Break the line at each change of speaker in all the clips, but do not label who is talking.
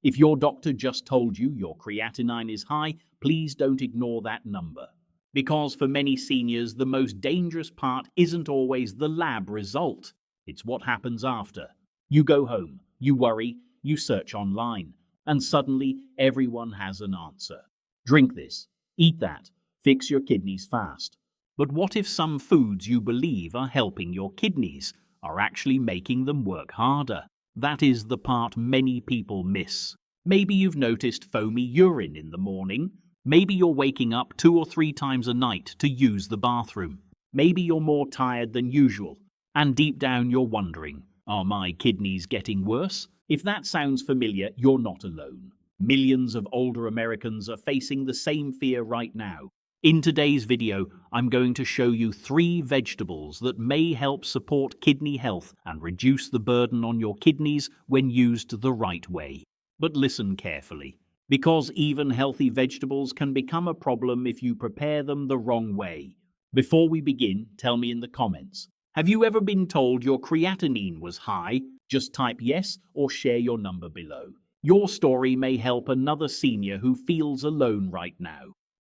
If your doctor just told you your creatinine is high, please don't ignore that number. Because for many seniors, the most dangerous part isn't always the lab result. It's what happens after. You go home, you worry, you search online, and suddenly everyone has an answer. Drink this, eat that, fix your kidneys fast. But what if some foods you believe are helping your kidneys are actually making them work harder? That is the part many people miss. Maybe you've noticed foamy urine in the morning. Maybe you're waking up 2 or 3 times a night to use the bathroom. Maybe you're more tired than usual. And deep down you're wondering, are my kidneys getting worse? If that sounds familiar, you're not alone. Millions of older Americans are facing the same fear right now. In today's video, I'm going to show you 3 vegetables that may help support kidney health and reduce the burden on your kidneys when used the right way. But listen carefully, because even healthy vegetables can become a problem if you prepare them the wrong way. Before we begin, tell me in the comments, have you ever been told your creatinine was high? Just type yes or share your number below. Your story may help another senior who feels alone right now.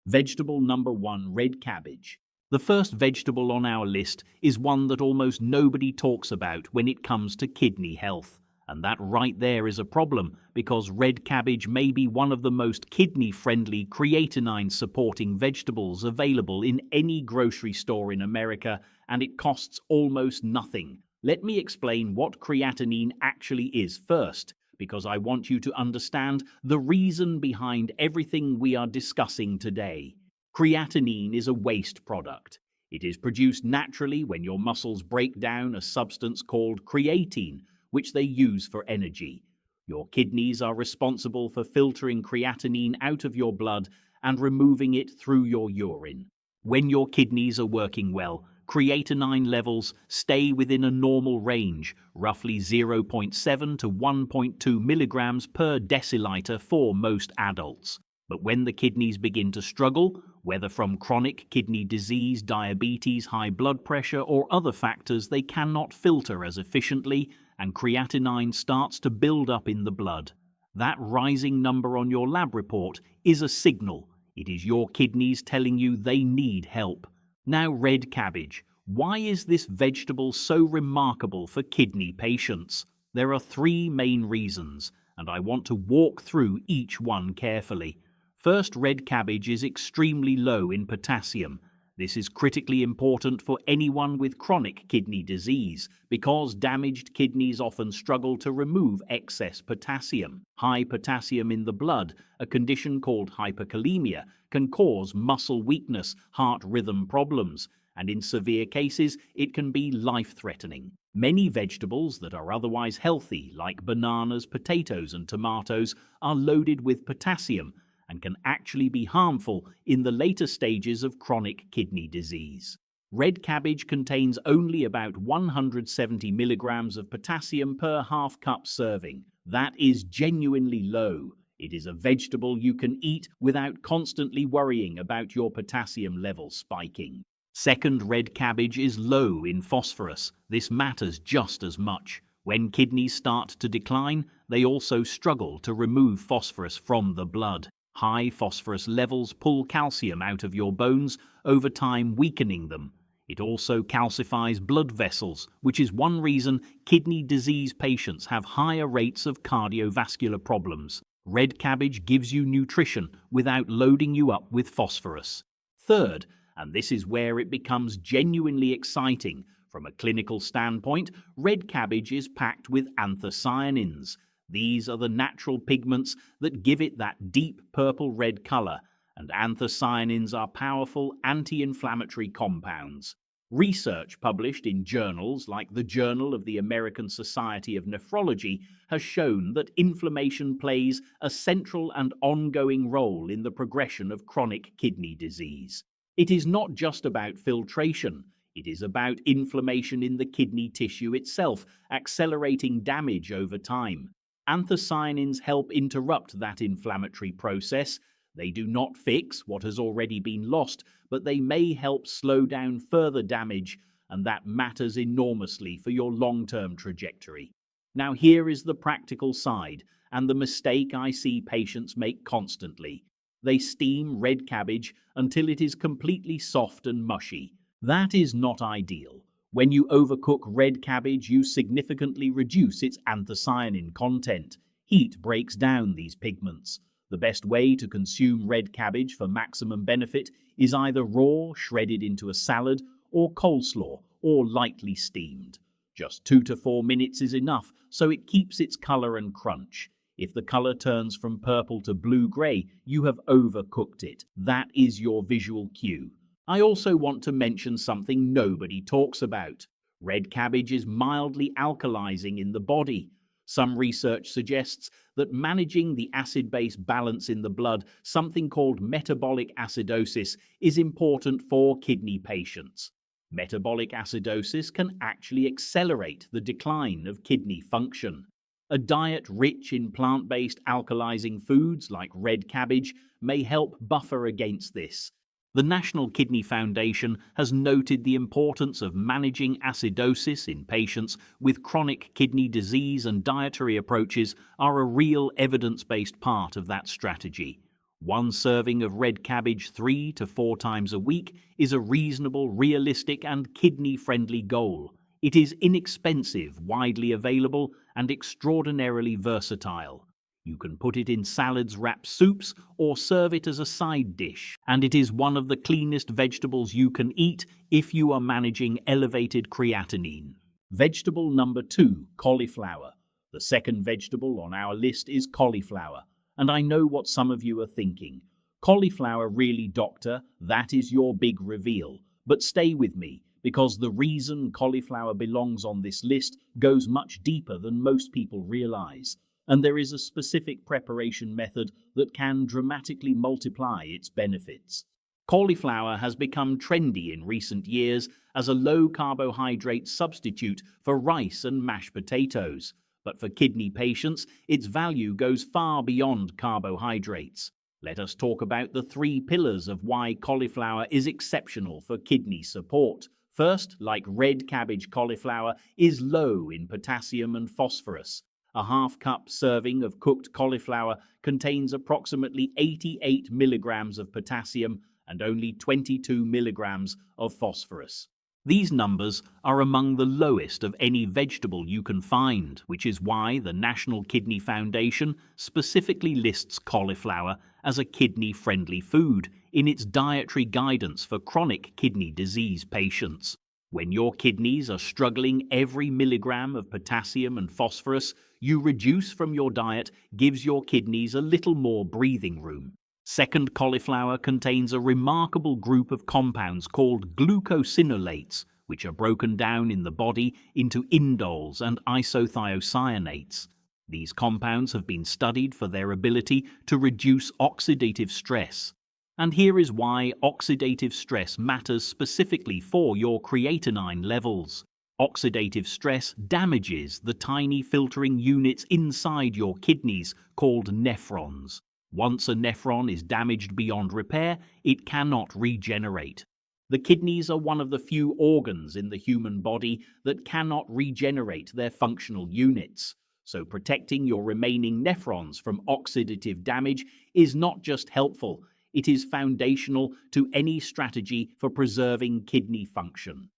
Vegetable number 1, red cabbage. The first vegetable on our list is one that almost nobody talks about when it comes to kidney health. And that right there is a problem, because red cabbage may be one of the most kidney-friendly creatinine-supporting vegetables available in any grocery store in America, and it costs almost nothing. Let me explain what creatinine actually is first, because I want you to understand the reason behind everything we are discussing today. Creatinine is a waste product. It is produced naturally when your muscles break down a substance called creatine, which they use for energy. Your kidneys are responsible for filtering creatinine out of your blood and removing it through your urine. When your kidneys are working well, creatinine levels stay within a normal range, roughly 0.7 to 1.2 milligrams per deciliter for most adults. But when the kidneys begin to struggle, whether from chronic kidney disease, diabetes, high blood pressure, or other factors, they cannot filter as efficiently, and creatinine starts to build up in the blood. That rising number on your lab report is a signal. It is your kidneys telling you they need help. Now, red cabbage. Why is this vegetable so remarkable for kidney patients? There are 3 main reasons, and I want to walk through each one carefully. First, red cabbage is extremely low in potassium. This is critically important for anyone with chronic kidney disease, because damaged kidneys often struggle to remove excess potassium. High potassium in the blood, a condition called hyperkalemia, can cause muscle weakness, heart rhythm problems, and in severe cases, it can be life-threatening. Many vegetables that are otherwise healthy, like bananas, potatoes, and tomatoes, are loaded with potassium and can actually be harmful in the later stages of chronic kidney disease. Red cabbage contains only about 170 milligrams of potassium per half-cup serving. That is genuinely low. It is a vegetable you can eat without constantly worrying about your potassium level spiking. Second, red cabbage is low in phosphorus. This matters just as much. When kidneys start to decline, they also struggle to remove phosphorus from the blood. High phosphorus levels pull calcium out of your bones, over time weakening them. It also calcifies blood vessels, which is one reason kidney disease patients have higher rates of cardiovascular problems. Red cabbage gives you nutrition without loading you up with phosphorus. Third, and this is where it becomes genuinely exciting, from a clinical standpoint, red cabbage is packed with anthocyanins. These are the natural pigments that give it that deep purple-red color, and anthocyanins are powerful anti-inflammatory compounds. Research published in journals like the Journal of the American Society of Nephrology has shown that inflammation plays a central and ongoing role in the progression of chronic kidney disease. It is not just about filtration. It is about inflammation in the kidney tissue itself, accelerating damage over time. Anthocyanins help interrupt that inflammatory process. They do not fix what has already been lost, but they may help slow down further damage, and that matters enormously for your long-term trajectory. Now, here is the practical side. and the mistake I see patients make constantly. They steam red cabbage until it is completely soft and mushy. That is not ideal. When you overcook red cabbage, you significantly reduce its anthocyanin content. Heat breaks down these pigments. The best way to consume red cabbage for maximum benefit is either raw, shredded into a salad, or coleslaw, or lightly steamed. Just 2 to 4 minutes is enough, so it keeps its color and crunch. If the color turns from purple to blue-gray, you have overcooked it. That is your visual cue. I also want to mention something nobody talks about. Red cabbage is mildly alkalizing in the body. Some research suggests that managing the acid-base balance in the blood, something called metabolic acidosis, is important for kidney patients. Metabolic acidosis can actually accelerate the decline of kidney function. A diet rich in plant-based alkalizing foods like red cabbage may help buffer against this. The National Kidney Foundation has noted the importance of managing acidosis in patients with chronic kidney disease, and dietary approaches are a real evidence-based part of that strategy. One serving of red cabbage 3 to 4 times a week is a reasonable, realistic, and kidney-friendly goal. It is inexpensive, widely available, and extraordinarily versatile. You can put it in salads, wrap soups, or serve it as a side dish, and it is one of the cleanest vegetables you can eat if you are managing elevated creatinine. Vegetable number 2, cauliflower. The second vegetable on our list is cauliflower, and I know what some of you are thinking. Cauliflower, really, doctor? That is your big reveal. But stay with me, because the reason cauliflower belongs on this list goes much deeper than most people realize. And there is a specific preparation method that can dramatically multiply its benefits. Cauliflower has become trendy in recent years as a low-carbohydrate substitute for rice and mashed potatoes. But for kidney patients, its value goes far beyond carbohydrates. Let us talk about the 3 pillars of why cauliflower is exceptional for kidney support. First, like red cabbage, cauliflower is low in potassium and phosphorus. A half-cup serving of cooked cauliflower contains approximately 88 milligrams of potassium and only 22 milligrams of phosphorus. These numbers are among the lowest of any vegetable you can find, which is why the National Kidney Foundation specifically lists cauliflower as a kidney-friendly food in its dietary guidance for chronic kidney disease patients. When your kidneys are struggling, every milligram of potassium and phosphorus you reduce from your diet gives your kidneys a little more breathing room. Second, cauliflower contains a remarkable group of compounds called glucosinolates, which are broken down in the body into indoles and isothiocyanates. These compounds have been studied for their ability to reduce oxidative stress. And here is why oxidative stress matters specifically for your creatinine levels. Oxidative stress damages the tiny filtering units inside your kidneys called nephrons. Once a nephron is damaged beyond repair, it cannot regenerate. The kidneys are one of the few organs in the human body that cannot regenerate their functional units. So protecting your remaining nephrons from oxidative damage is not just helpful, it is foundational to any strategy for preserving kidney function.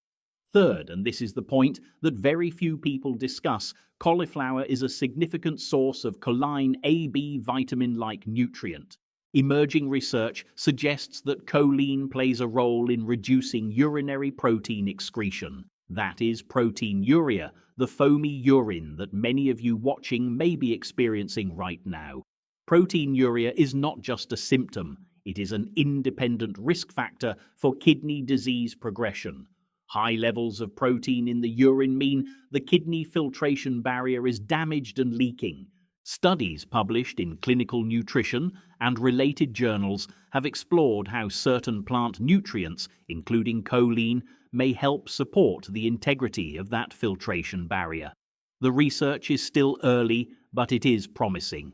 Third, and this is the point that very few people discuss, cauliflower is a significant source of choline AB vitamin-like nutrient. Emerging research suggests that choline plays a role in reducing urinary protein excretion. That is proteinuria, the foamy urine that many of you watching may be experiencing right now. Proteinuria is not just a symptom, it is an independent risk factor for kidney disease progression. High levels of protein in the urine mean the kidney filtration barrier is damaged and leaking. Studies published in Clinical Nutrition and related journals have explored how certain plant nutrients, including choline, may help support the integrity of that filtration barrier. The research is still early, but it is promising.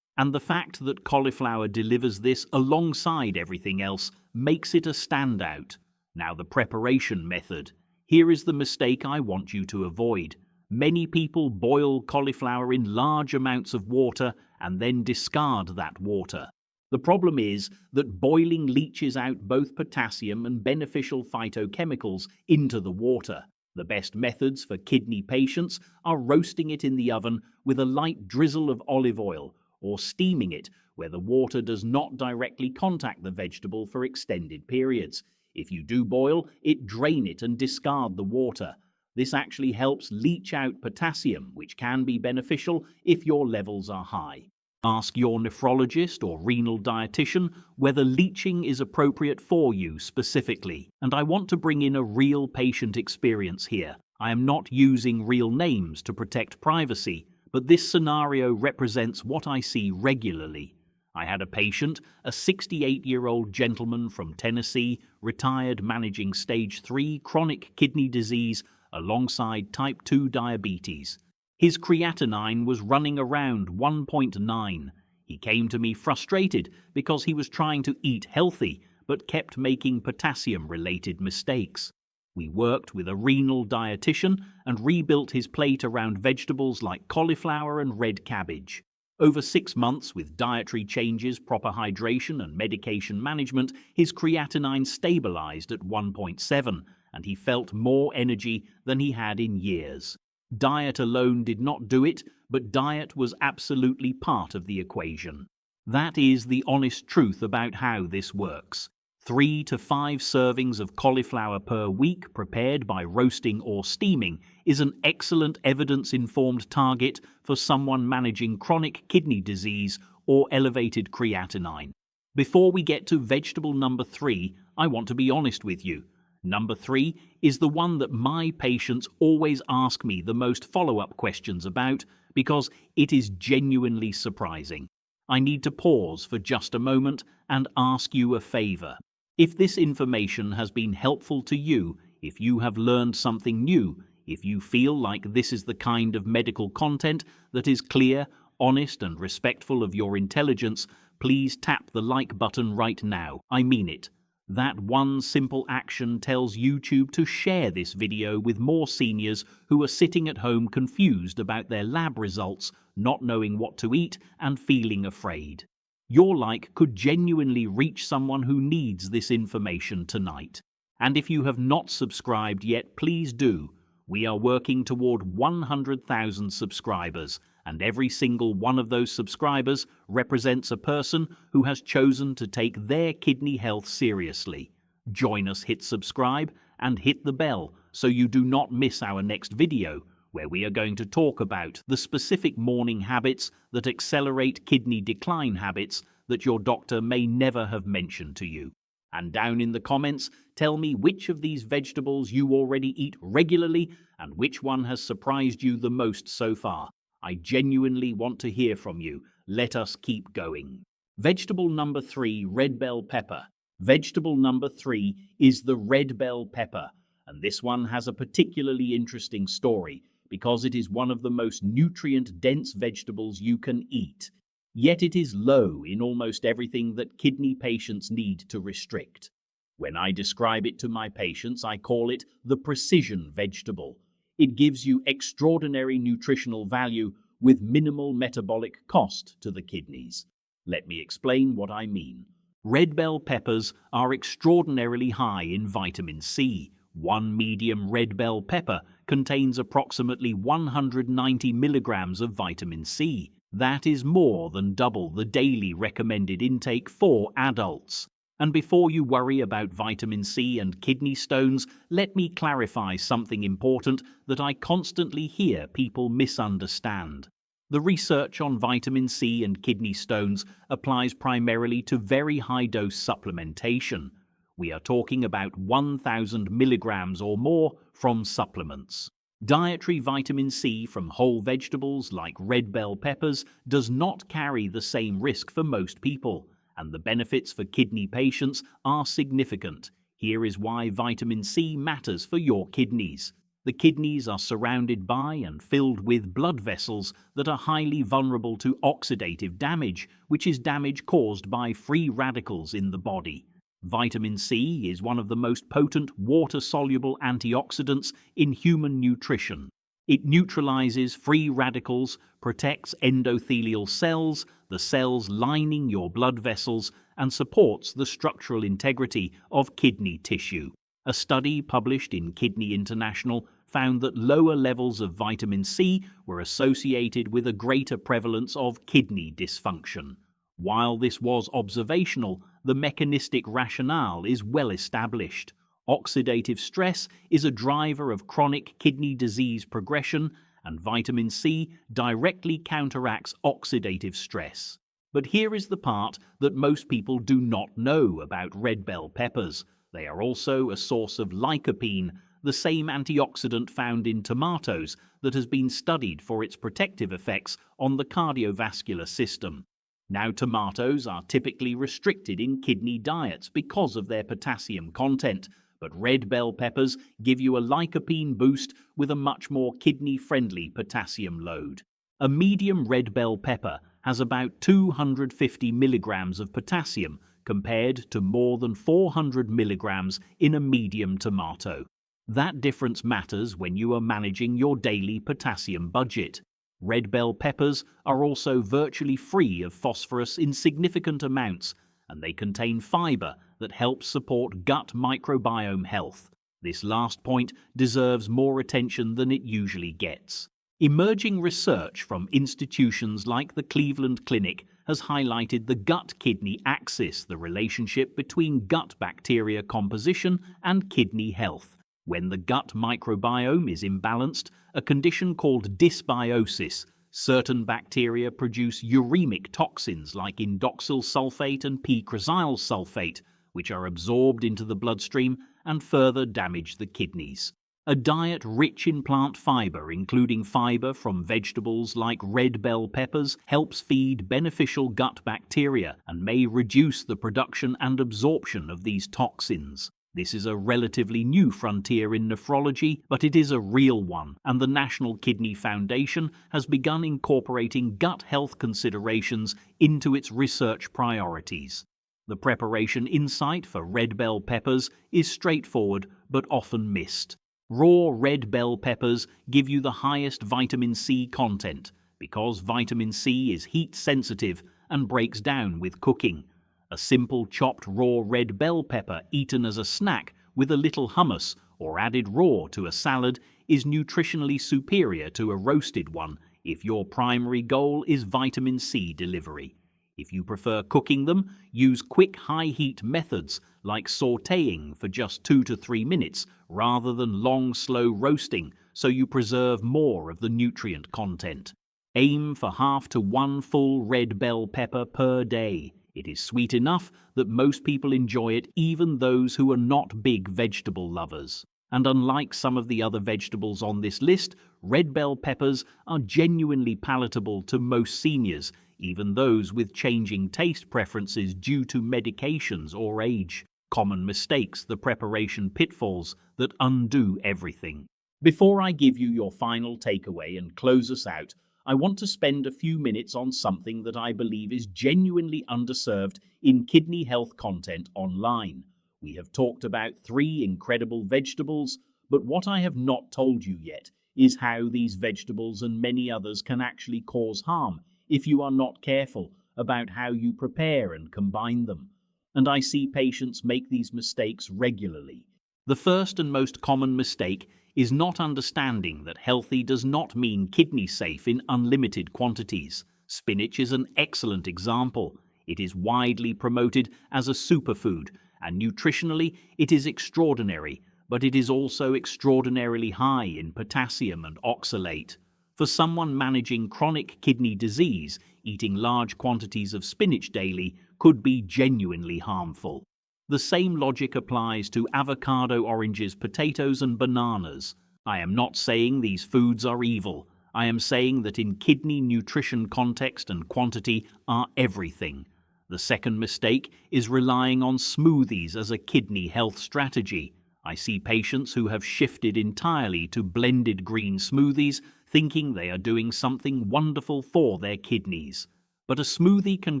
And the fact that cauliflower delivers this alongside everything else makes it a standout. Now, the preparation method. Here is the mistake I want you to avoid. Many people boil cauliflower in large amounts of water and then discard that water. The problem is that boiling leaches out both potassium and beneficial phytochemicals into the water. The best methods for kidney patients are roasting it in the oven with a light drizzle of olive oil, or steaming it where the water does not directly contact the vegetable for extended periods. If you do boil it, drain it and discard the water. This actually helps leach out potassium, which can be beneficial if your levels are high. Ask your nephrologist or renal dietitian whether leaching is appropriate for you specifically. And I want to bring in a real patient experience here. I am not using real names to protect privacy, but this scenario represents what I see regularly. I had a patient, a 68-year-old gentleman from Tennessee, retired, managing stage 3 chronic kidney disease alongside type 2 diabetes. His creatinine was running around 1.9. He came to me frustrated because he was trying to eat healthy but kept making potassium-related mistakes. We worked with a renal dietitian and rebuilt his plate around vegetables like cauliflower and red cabbage. Over 6 months, with dietary changes, proper hydration, and medication management, his creatinine stabilized at 1.7, and he felt more energy than he had in years. Diet alone did not do it, but diet was absolutely part of the equation. That is the honest truth about how this works. 3 to 5 servings of cauliflower per week, prepared by roasting or steaming, is an excellent evidence-informed target for someone managing chronic kidney disease or elevated creatinine. Before we get to vegetable number 3, I want to be honest with you. Number 3 is the one that my patients always ask me the most follow-up questions about because it is genuinely surprising. I need to pause for just a moment and ask you a favor. If this information has been helpful to you, if you have learned something new, if you feel like this is the kind of medical content that is clear, honest, and respectful of your intelligence, please tap the like button right now. I mean it. That one simple action tells YouTube to share this video with more seniors who are sitting at home confused about their lab results, not knowing what to eat, and feeling afraid. Your like could genuinely reach someone who needs this information tonight. And if you have not subscribed yet, please do. We are working toward 100,000 subscribers, and every single one of those subscribers represents a person who has chosen to take their kidney health seriously. Join us, hit subscribe, and hit the bell so you do not miss our next video, where we are going to talk about the specific morning habits that accelerate kidney decline habits that your doctor may never have mentioned to you. And down in the comments, tell me which of these vegetables you already eat regularly and which one has surprised you the most so far. I genuinely want to hear from you. Let us keep going. Vegetable number 3, red bell pepper. Vegetable number 3 is the red bell pepper, and this one has a particularly interesting story because it is one of the most nutrient-dense vegetables you can eat. Yet it is low in almost everything that kidney patients need to restrict. When I describe it to my patients, I call it the precision vegetable. It gives you extraordinary nutritional value with minimal metabolic cost to the kidneys. Let me explain what I mean. Red bell peppers are extraordinarily high in vitamin C. One medium red bell pepper contains approximately 190 milligrams of vitamin C. That is more than double the daily recommended intake for adults. And before you worry about vitamin C and kidney stones, let me clarify something important that I constantly hear people misunderstand. The research on vitamin C and kidney stones applies primarily to very high-dose supplementation. We are talking about 1,000 milligrams or more from supplements. Dietary vitamin C from whole vegetables like red bell peppers does not carry the same risk for most people, and the benefits for kidney patients are significant. Here is why vitamin C matters for your kidneys. The kidneys are surrounded by and filled with blood vessels that are highly vulnerable to oxidative damage, which is damage caused by free radicals in the body. Vitamin C is one of the most potent water-soluble antioxidants in human nutrition. It neutralizes free radicals, protects endothelial cells, the cells lining your blood vessels, and supports the structural integrity of kidney tissue. A study published in Kidney International found that lower levels of vitamin C were associated with a greater prevalence of kidney dysfunction. While this was observational, the mechanistic rationale is well established. Oxidative stress is a driver of chronic kidney disease progression, and vitamin C directly counteracts oxidative stress. But here is the part that most people do not know about red bell peppers. They are also a source of lycopene, the same antioxidant found in tomatoes that has been studied for its protective effects on the cardiovascular system. Now, tomatoes are typically restricted in kidney diets because of their potassium content, but red bell peppers give you a lycopene boost with a much more kidney-friendly potassium load. A medium red bell pepper has about 250 milligrams of potassium compared to more than 400 milligrams in a medium tomato. That difference matters when you are managing your daily potassium budget. Red bell peppers are also virtually free of phosphorus in significant amounts, and they contain fiber that helps support gut microbiome health. This last point deserves more attention than it usually gets. Emerging research from institutions like the Cleveland Clinic has highlighted the gut-kidney axis, the relationship between gut bacteria composition and kidney health. When the gut microbiome is imbalanced, a condition called dysbiosis, certain bacteria produce uremic toxins like indoxyl sulfate and p-cressyl sulfate, which are absorbed into the bloodstream and further damage the kidneys. A diet rich in plant fiber, including fiber from vegetables like red bell peppers, helps feed beneficial gut bacteria and may reduce the production and absorption of these toxins. This is a relatively new frontier in nephrology, but it is a real one, and the National Kidney Foundation has begun incorporating gut health considerations into its research priorities. The preparation insight for red bell peppers is straightforward but often missed. Raw red bell peppers give you the highest vitamin C content because vitamin C is heat sensitive and breaks down with cooking. A simple chopped raw red bell pepper eaten as a snack with a little hummus or added raw to a salad is nutritionally superior to a roasted one if your primary goal is vitamin C delivery. If you prefer cooking them, use quick high-heat methods like sautéing for just 2 to 3 minutes rather than long, slow roasting so you preserve more of the nutrient content. Aim for half to 1 full red bell pepper per day. It is sweet enough that most people enjoy it, even those who are not big vegetable lovers. And unlike some of the other vegetables on this list, red bell peppers are genuinely palatable to most seniors, even those with changing taste preferences due to medications or age. Common mistakes, the preparation pitfalls that undo everything. Before I give you your final takeaway and close us out, I want to spend a few minutes on something that I believe is genuinely underserved in kidney health content online. We have talked about 3 incredible vegetables, but what I have not told you yet is how these vegetables and many others can actually cause harm if you are not careful about how you prepare and combine them. And I see patients make these mistakes regularly. The first and most common mistake is not understanding that healthy does not mean kidney safe in unlimited quantities. Spinach is an excellent example. It is widely promoted as a superfood, and nutritionally it is extraordinary, but it is also extraordinarily high in potassium and oxalate. For someone managing chronic kidney disease, eating large quantities of spinach daily could be genuinely harmful. The same logic applies to avocado, oranges, potatoes, and bananas. I am not saying these foods are evil. I am saying that in kidney nutrition, context and quantity are everything. The second mistake is relying on smoothies as a kidney health strategy. I see patients who have shifted entirely to blended green smoothies, thinking they are doing something wonderful for their kidneys. But a smoothie can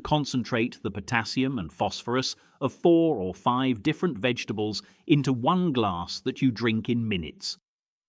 concentrate the potassium and phosphorus of 4 or 5 different vegetables into one glass that you drink in minutes.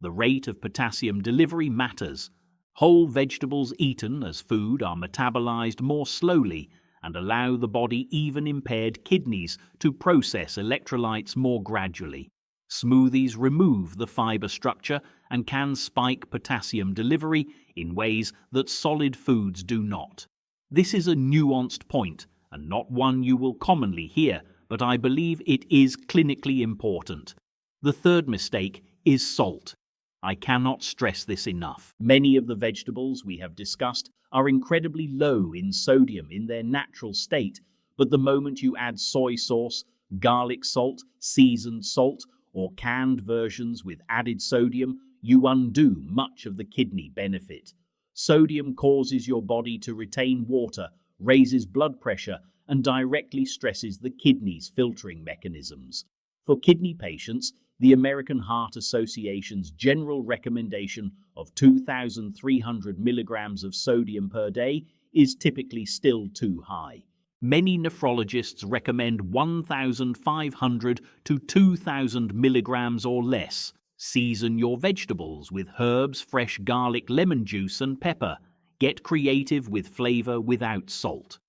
The rate of potassium delivery matters. Whole vegetables eaten as food are metabolized more slowly and allow the body even impaired kidneys to process electrolytes more gradually. Smoothies remove the fiber structure and can spike potassium delivery in ways that solid foods do not. This is a nuanced point and not one you will commonly hear, but I believe it is clinically important. The third mistake is salt. I cannot stress this enough. Many of the vegetables we have discussed are incredibly low in sodium in their natural state, but the moment you add soy sauce, garlic salt, seasoned salt, or canned versions with added sodium, you undo much of the kidney benefit. Sodium causes your body to retain water, raises blood pressure, and directly stresses the kidney's filtering mechanisms. For kidney patients, the American Heart Association's general recommendation of 2,300 milligrams of sodium per day is typically still too high. Many nephrologists recommend 1,500 to 2,000 milligrams or less. Season your vegetables with herbs, fresh garlic, lemon juice, and pepper. Get creative with flavor without salt.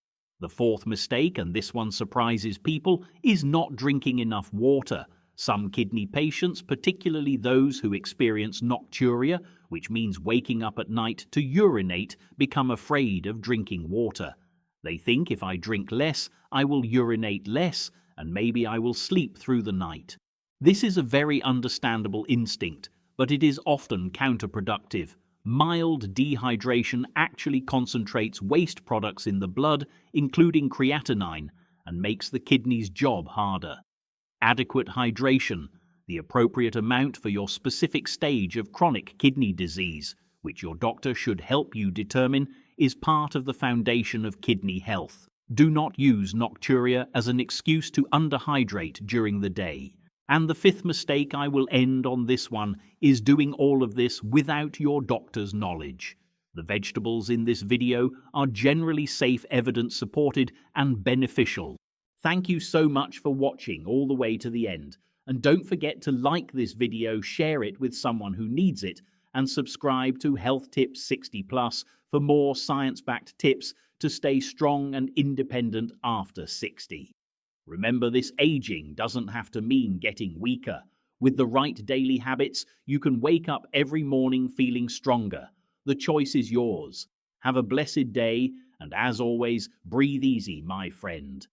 The fourth mistake, and this one surprises people, is not drinking enough water. Some kidney patients, particularly those who experience nocturia, which means waking up at night to urinate, become afraid of drinking water. They think if I drink less, I will urinate less, and maybe I will sleep through the night. This is a very understandable instinct, but it is often counterproductive. Mild dehydration actually concentrates waste products in the blood, including creatinine, and makes the kidney's job harder. Adequate hydration, the appropriate amount for your specific stage of chronic kidney disease, which your doctor should help you determine, is part of the foundation of kidney health. Do not use nocturia as an excuse to underhydrate during the day. And the fifth mistake, I will end on this one, is doing all of this without your doctor's knowledge. The vegetables in this video are generally safe, evidence-supported, and beneficial. Thank you so much for watching all the way to the end. And don't forget to like this video, share it with someone who needs it, and subscribe to Health Tips 60+ for more science-backed tips to stay strong and independent after 60. Remember, this aging doesn't have to mean getting weaker. With the right daily habits, you can wake up every morning feeling stronger. The choice is yours. Have a blessed day, and as always, breathe easy, my friend.